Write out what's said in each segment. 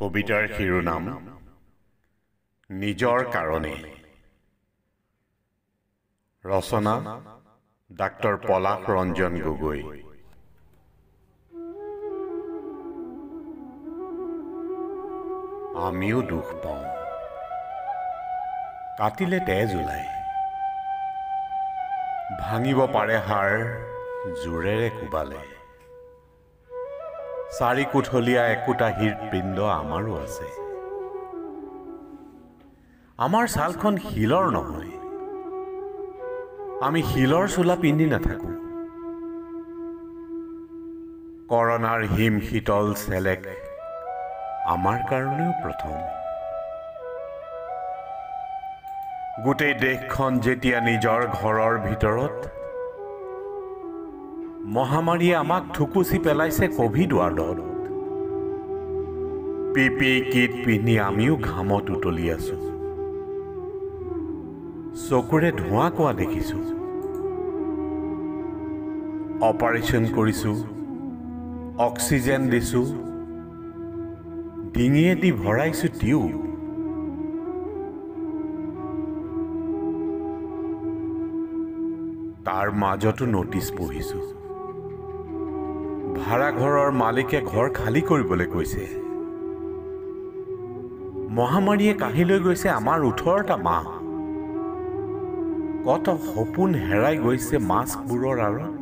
কবিতাৰ শিৰোনাম নিজৰ কাৰণে। ৰচনা ডাক্তৰ পলাশ ৰঞ্জন গগৈ। আমিও দুখ পাওঁ, কাটিলে তেজ ওলায়, ভাঙিব পাৰে হাড় জোৰেৰে কোবালে। চাৰি কোঠলীয়া একোটা হৃদপিণ্ড আমাৰো আছে। আমাৰ ছালখন শিলৰ নহয়, আমি শিলৰ চোলা পিন্ধি নাথাকোঁ। কৰোণাৰ হিম শীতল চেলেক আমাৰ কাৰণেও প্ৰথম। গোটেই দেশখন যেতিয়া নিজৰ ঘৰৰ ভিতৰত, মহামাৰীয়ে আমাক থুকুচি পেলাইছে কোভিড ৱাৰ্ডত। পিপি কিট পিন্ধি আমিও ঘামত উতলি আছো, চকুৰে ধোঁৱা কোৱা দেখিছো। অপাৰেশ্যন কৰিছো, অক্সিজেন দিছো, ডিঙিয়েদি ভৰাইছো টিউব। তাৰ মাজতো নটিচ পঢ়িছো, ভাড়াঘৰৰ মালিকে ঘৰ খালী কৰিবলৈ কৈছে। মহামাৰীয়ে কাঢ়ি লৈ গৈছে আমাৰ 18টা মাহ। কত সপোন হেৰাই গৈছে মাস্কবোৰৰ আঁৰত।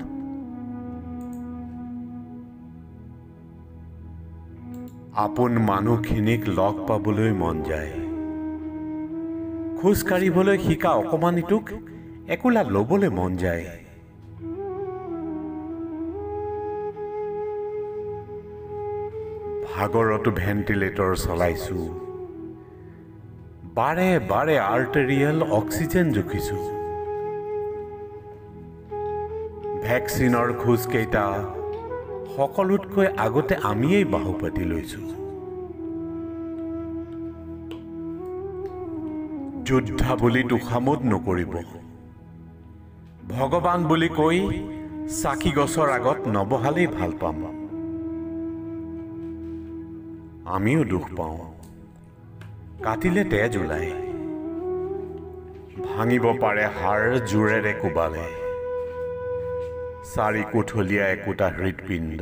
আপোন মানুহখিনিক লগ পাবলৈ মন যায়, খোজ কাঢ়িবলৈ শিকা অকমানিটোক একোলা ল'বলৈ মন যায়। ভাগৰতো ভেণ্টিলেটৰ চলাইছো, বাৰে বাৰে আৰ্টেৰিয়েল অক্সিজেন জুখিছো। ভেকচিনৰ খোজকেইটা সকলোতকৈ আগতে আমিয়েই বাহু পাতি লৈছো। যোদ্ধা বুলি তোষামোদ নকৰিব, ভগৱান বুলি কৈ চাকি গছৰ আগত নবহালেই ভাল পাম। আমিও দুখ পাওঁ, কাটিলে তেজ ওলায়, ভাঙিব পাৰে হাড় জোৰেৰে কোবালে। চাৰি কোঠলীয়া একোটা হৃদপিণ্ড